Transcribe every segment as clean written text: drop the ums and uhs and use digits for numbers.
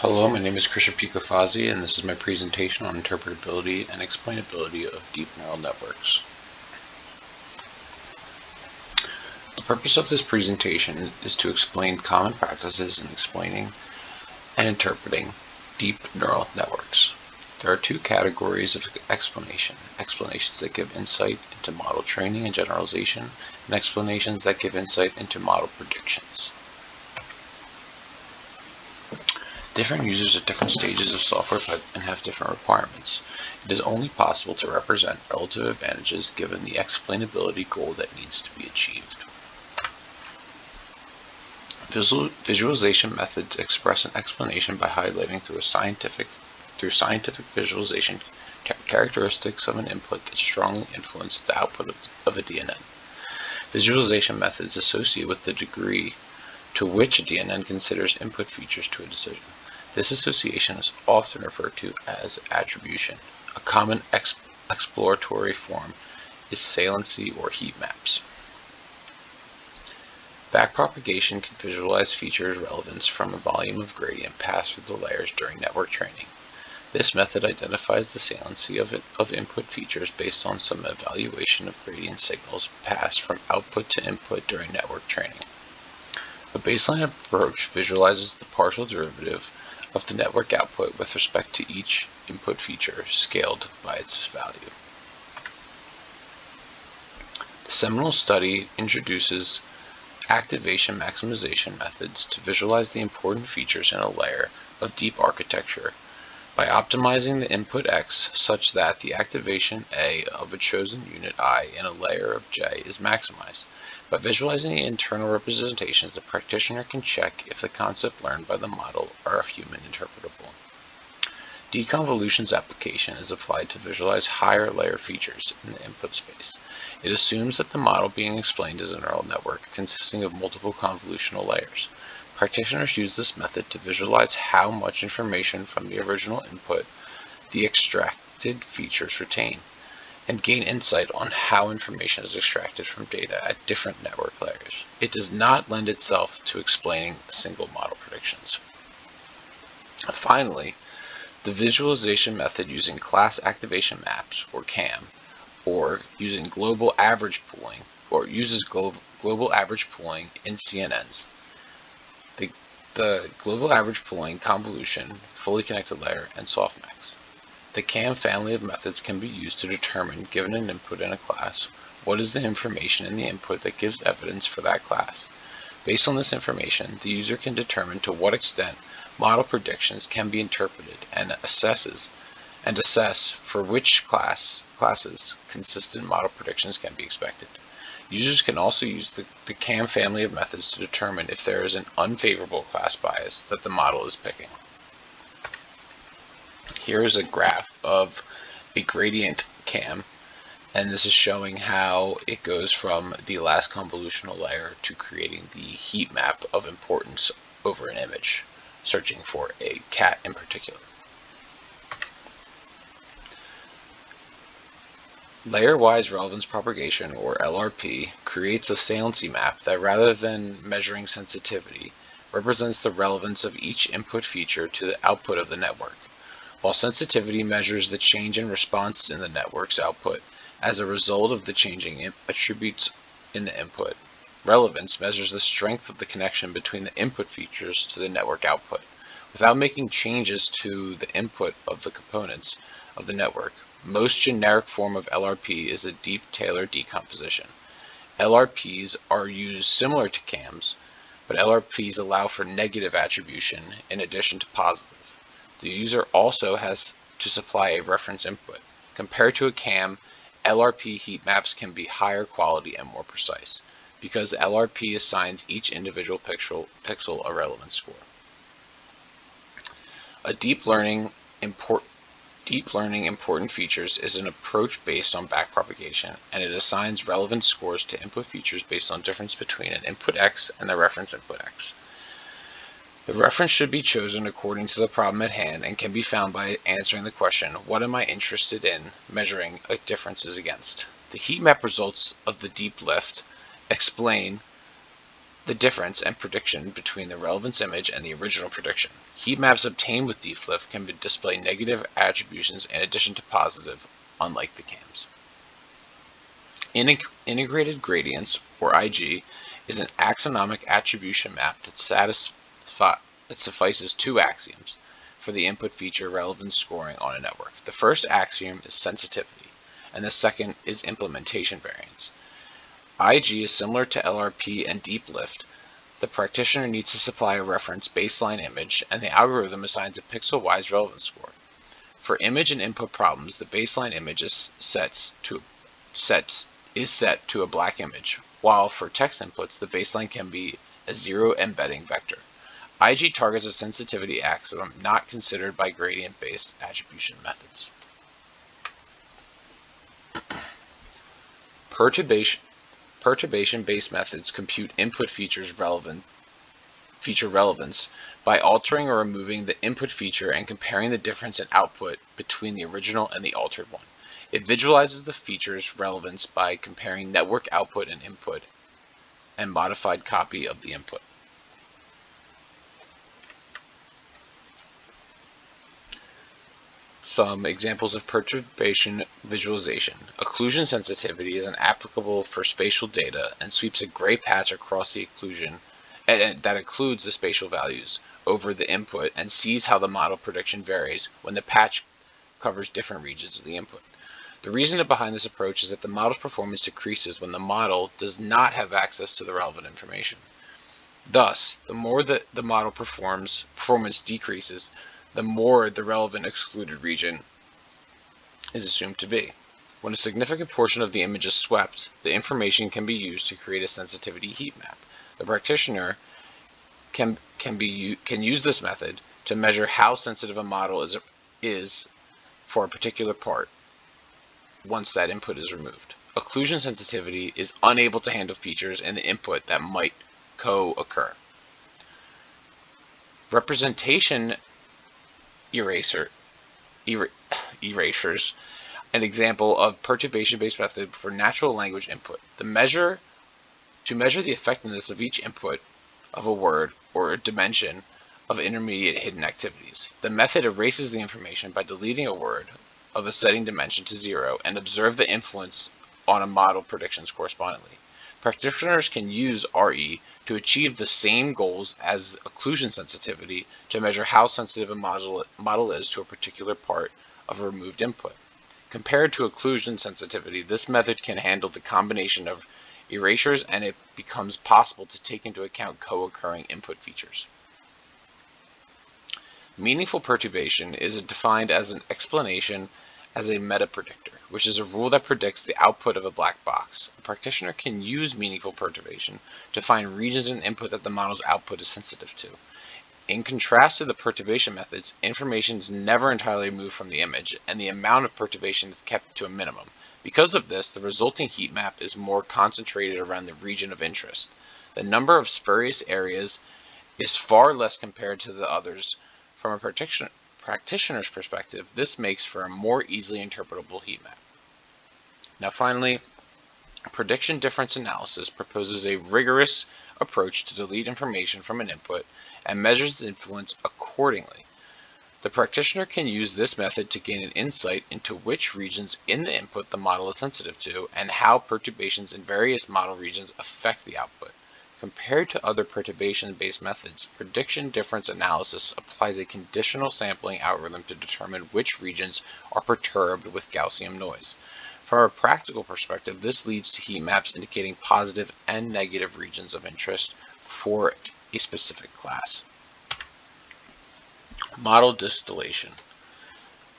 Hello, my name is Picofazzi, and this is my presentation on interpretability and explainability of deep neural networks. The purpose of this presentation is to explain common practices in explaining and interpreting deep neural networks. There are two categories of explanation: explanations that give insight into model training and generalization, and explanations that give insight into model predictions. Different users at different stages of software and have different requirements. It is only possible to represent relative advantages given the explainability goal that needs to be achieved. Visualization methods express an explanation by highlighting through scientific visualization characteristics of an input that strongly influence the output of a DNN. Visualization methods associate with the degree to which a DNN considers input features to a decision. This association is often referred to as attribution. A common exploratory form is saliency or heat maps. Backpropagation can visualize features relevance from a volume of gradient passed through the layers during network training. This method identifies the saliency of input features based on some evaluation of gradient signals passed from output to input during network training. A baseline approach visualizes the partial derivative of the network output with respect to each input feature scaled by its value. The seminal study introduces activation maximization methods to visualize the important features in a layer of deep architecture by optimizing the input X such that the activation A of a chosen unit I in a layer of J is maximized. By visualizing the internal representations, the practitioner can check if the concepts learned by the model are human interpretable. Deconvolution's application is applied to visualize higher layer features in the input space. It assumes that the model being explained is a neural network consisting of multiple convolutional layers. Practitioners use this method to visualize how much information from the original input the extracted features retain, and gain insight on how information is extracted from data at different network layers. It does not lend itself to explaining single model predictions. Finally, the visualization method using class activation maps, or CAM, or using global average pooling, or uses global average pooling in CNNs. The global average pooling, convolution, fully connected layer, and softmax. The CAM family of methods can be used to determine, given an input in a class, what is the information in the input that gives evidence for that class. Based on this information, the user can determine to what extent model predictions can be interpreted and assess for which classes consistent model predictions can be expected. Users can also use the CAM family of methods to determine if there is an unfavorable class bias that the model is picking. Here is a graph of a gradient CAM, and this is showing how it goes from the last convolutional layer to creating the heat map of importance over an image, searching for a cat in particular. Layer-wise relevance propagation, or LRP, creates a saliency map that, rather than measuring sensitivity, represents the relevance of each input feature to the output of the network, while sensitivity measures the change in response in the network's output as a result of the changing attributes in the input. Relevance measures the strength of the connection between the input features to the network output, without making changes to the input of the components of the network. Most generic form of LRP is a deep Taylor decomposition. LRPs are used similar to CAMs, but LRPs allow for negative attribution in addition to positive. The user also has to supply a reference input. Compared to a CAM, LRP heat maps can be higher quality and more precise, because the LRP assigns each individual pixel a relevance score. A deep learning important features is an approach based on backpropagation, and it assigns relevance scores to input features based on difference between an input X and the reference input X. The reference should be chosen according to the problem at hand and can be found by answering the question, what am I interested in measuring differences against? The heat map results of the deep lift explain the difference and prediction between the relevance image and the original prediction. Heat maps obtained with deep lift can display negative attributions in addition to positive, unlike the CAMs. Integrated gradients, or IG, is an axionomic attribution map that suffices two axioms for the input feature relevance scoring on a network. The first axiom is sensitivity, and the second is implementation variance. IG is similar to LRP and deep lift. The practitioner needs to supply a reference baseline image, and the algorithm assigns a pixel-wise relevance score. For image and input problems, the baseline image is set to a black image, while for text inputs, the baseline can be a zero embedding vector. IG targets a sensitivity axiom not considered by gradient-based attribution methods. Perturbation-based methods compute input feature relevance by altering or removing the input feature and comparing the difference in output between the original and the altered one. It visualizes the feature's relevance by comparing network output and input and modified copy of the input. Some examples of perturbation visualization. Occlusion sensitivity is applicable for spatial data and sweeps a gray patch across the occlusion that includes the spatial values over the input and sees how the model prediction varies when the patch covers different regions of the input. The reason behind this approach is that the model's performance decreases when the model does not have access to the relevant information. Thus, the more that the model performance decreases, the more the relevant excluded region is assumed to be. When a significant portion of the image is swept, the information can be used to create a sensitivity heat map. The practitioner can use this method to measure how sensitive a model is for a particular part once that input is removed. Occlusion sensitivity is unable to handle features in the input that might co-occur. Representation erasures, an example of perturbation-based method for natural language input. To measure the effectiveness of each input of a word or a dimension of intermediate hidden activities. The method erases the information by deleting a word of a setting dimension to 0 and observe the influence on a model predictions correspondingly. Practitioners can use RE to achieve the same goals as occlusion sensitivity to measure how sensitive a model is to a particular part of a removed input. Compared to occlusion sensitivity, this method can handle the combination of erasures, and it becomes possible to take into account co-occurring input features. Meaningful perturbation is defined as an explanation as a meta-predictor, which is a rule that predicts the output of a black box. A practitioner can use meaningful perturbation to find regions in input that the model's output is sensitive to. In contrast to the perturbation methods, information is never entirely removed from the image, and the amount of perturbation is kept to a minimum. Because of this, the resulting heat map is more concentrated around the region of interest. The number of spurious areas is far less compared to the others. From a practitioner's perspective, this makes for a more easily interpretable heat map. Now finally, prediction difference analysis proposes a rigorous approach to delete information from an input and measures its influence accordingly. The practitioner can use this method to gain an insight into which regions in the input the model is sensitive to and how perturbations in various model regions affect the output. Compared to other perturbation-based methods, prediction difference analysis applies a conditional sampling algorithm to determine which regions are perturbed with Gaussian noise. From a practical perspective, this leads to heat maps indicating positive and negative regions of interest for a specific class. Model distillation.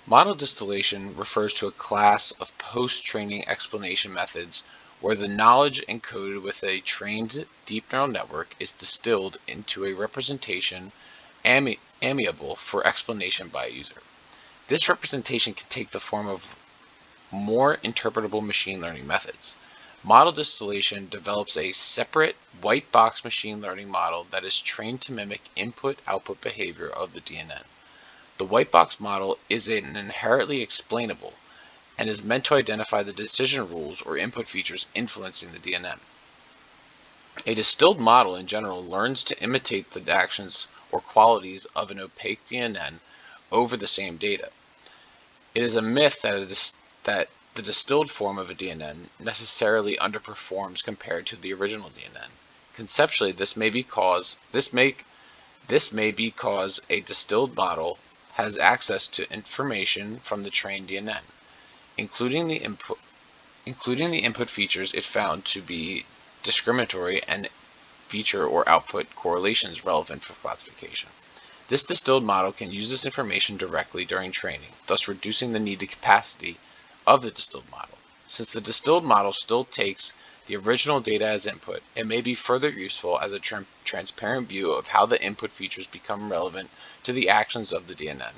Model distillation refers to a class of post-training explanation methods where the knowledge encoded with a trained deep neural network is distilled into a representation amiable for explanation by a user. This representation can take the form of more interpretable machine learning methods. Model distillation develops a separate white box machine learning model that is trained to mimic input-output behavior of the DNN. The white box model is inherently explainable and is meant to identify the decision rules or input features influencing the DNN. A distilled model in general learns to imitate the actions or qualities of an opaque DNN over the same data. It is a myth that the distilled form of a DNN necessarily underperforms compared to the original DNN. Conceptually, this may be because a distilled model has access to information from the trained DNN, including the input features it found to be discriminatory and feature or output correlations relevant for classification. This distilled model can use this information directly during training, thus reducing the needed capacity of the distilled model. Since the distilled model still takes the original data as input, it may be further useful as a transparent view of how the input features become relevant to the actions of the DNN.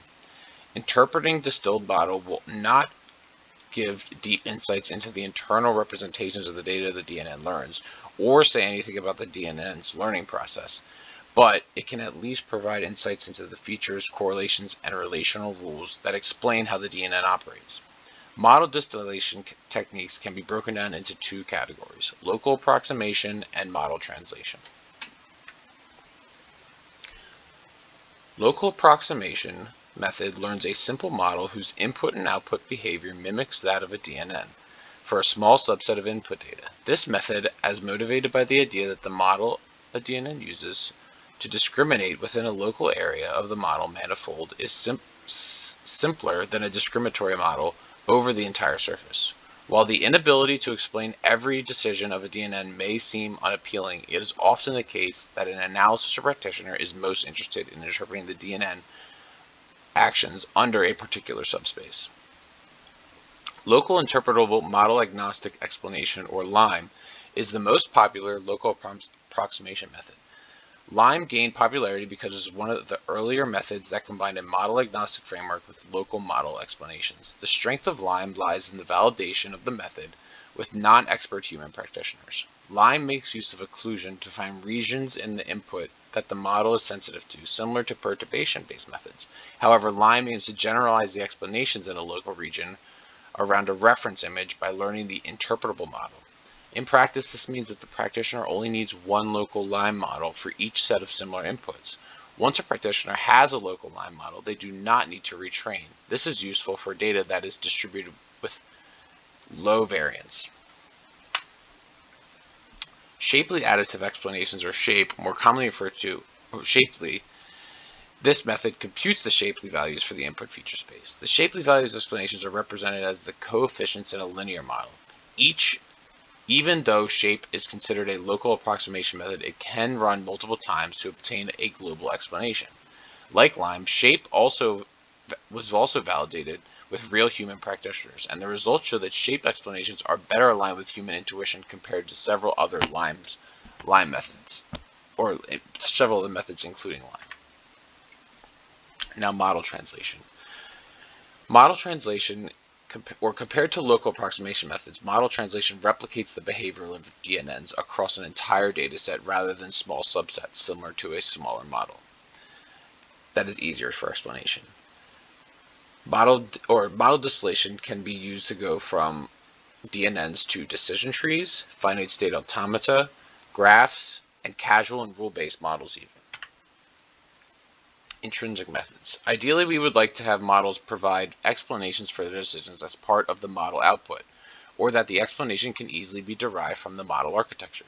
Interpreting distilled model will not give deep insights into the internal representations of the data the DNN learns, or say anything about the DNN's learning process, but it can at least provide insights into the features, correlations, and relational rules that explain how the DNN operates. Model distillation techniques can be broken down into two categories: local approximation and model translation. Local approximation method learns a simple model whose input and output behavior mimics that of a DNN for a small subset of input data. This method, as motivated by the idea that the model a DNN uses to discriminate within a local area of the model manifold, is simpler than a discriminatory model over the entire surface. While the inability to explain every decision of a DNN may seem unappealing, it is often the case that an analysis practitioner is most interested in interpreting the DNN actions under a particular subspace. Local Interpretable Model Agnostic Explanation, or LIME, is the most popular local approximation method. LIME gained popularity because it is one of the earlier methods that combined a model-agnostic framework with local model explanations. The strength of LIME lies in the validation of the method with non-expert human practitioners. LIME makes use of occlusion to find regions in the input that the model is sensitive to, similar to perturbation-based methods. However, LIME aims to generalize the explanations in a local region around a reference image by learning the interpretable model. In practice, this means that the practitioner only needs one local LIME model for each set of similar inputs. Once a practitioner has a local LIME model, they do not need to retrain. This is useful for data that is distributed with low variance. Shapely additive explanations, or SHAPE, more commonly referred to Shapely. This method computes the Shapely values for the input feature space. The Shapely values explanations are represented as the coefficients in a linear model. Even though SHAPE is considered a local approximation method, it can run multiple times to obtain a global explanation. Like LIME, SHAPE was also validated with real human practitioners, and the results show that SHAPE explanations are better aligned with human intuition compared to several other LIME methods, or several other methods including LIME. Now, model translation. Model translation, compared to local approximation methods, model translation replicates the behavior of DNNs across an entire dataset rather than small subsets, similar to a smaller model. That is easier for explanation. Model distillation can be used to go from DNNs to decision trees, finite state automata, graphs, and casual and rule-based models even. Intrinsic methods. Ideally, we would like to have models provide explanations for their decisions as part of the model output, or that the explanation can easily be derived from the model architecture.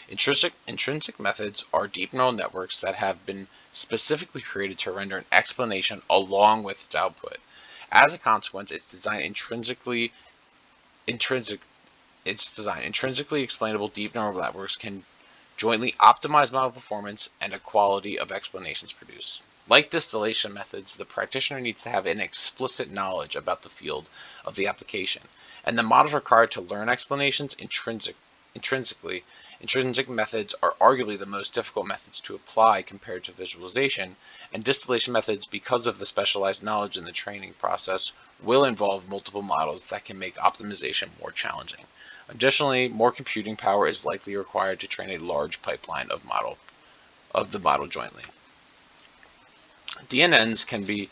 Intrinsic methods are deep neural networks that have been specifically created to render an explanation along with its output. As a consequence, intrinsically explainable deep neural networks can jointly optimize model performance and a quality of explanations produced. Like distillation methods, the practitioner needs to have an explicit knowledge about the field of the application, and the models required to learn explanations intrinsically. Intrinsic methods are arguably the most difficult methods to apply compared to visualization, and distillation methods, because of the specialized knowledge in the training process, will involve multiple models that can make optimization more challenging. Additionally, more computing power is likely required to train a large pipeline of the model jointly. DNNs can be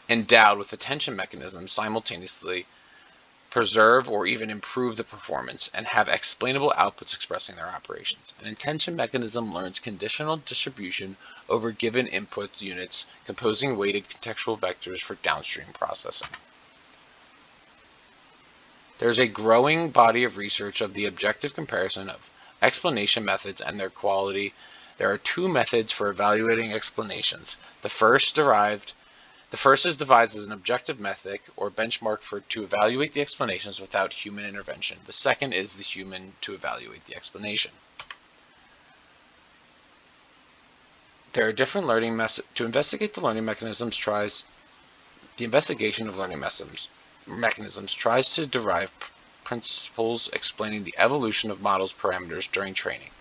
endowed with attention mechanisms simultaneously preserve or even improve the performance, and have explainable outputs expressing their operations. An intention mechanism learns conditional distribution over given input units, composing weighted contextual vectors for downstream processing. There's a growing body of research of the objective comparison of explanation methods and their quality. There are two methods for evaluating explanations. The first is devised as an objective method or benchmark to evaluate the explanations without human intervention. The second is the human to evaluate the explanation. There are different learning methods. To investigate the learning mechanisms the investigation of learning mechanisms tries to derive principles explaining the evolution of models' parameters during training.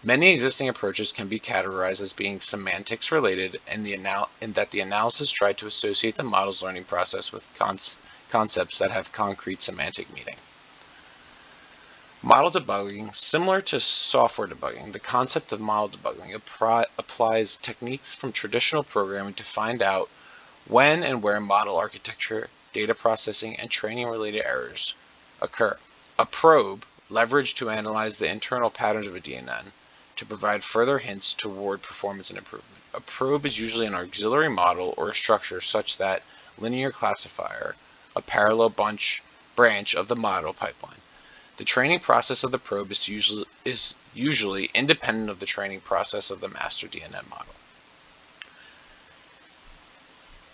Many existing approaches can be categorized as being semantics related in that the analysis tried to associate the model's learning process with concepts that have concrete semantic meaning. Model debugging. Similar to software debugging, the concept of model debugging applies techniques from traditional programming to find out when and where model architecture, data processing, and training-related errors occur. A probe, leveraged to analyze the internal patterns of a DNN, to provide further hints toward performance and improvement. A probe is usually an auxiliary model or a structure such that linear classifier, a parallel branch of the model pipeline. The training process of the probe is usually independent of the training process of the master DNN model.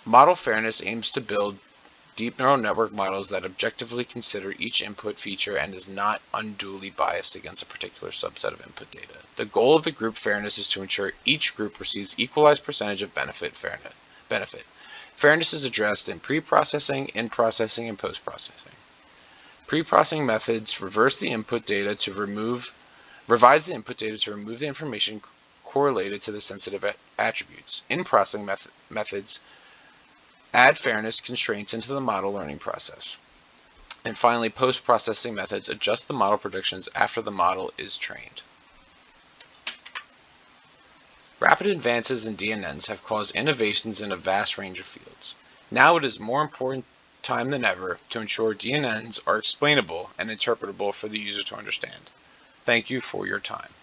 Model fairness aims to build deep neural network models that objectively consider each input feature and is not unduly biased against a particular subset of input data. The goal of the group fairness is to ensure each group receives equalized percentage of benefit. Fairness is addressed in pre-processing, in-processing, and post-processing. Pre-processing methods revise the input data to remove the information correlated to the sensitive attributes. In-processing methods add fairness constraints into the model learning process. And finally, post-processing methods adjust the model predictions after the model is trained. Rapid advances in DNNs have caused innovations in a vast range of fields. Now it is more important time than ever to ensure DNNs are explainable and interpretable for the user to understand. Thank you for your time.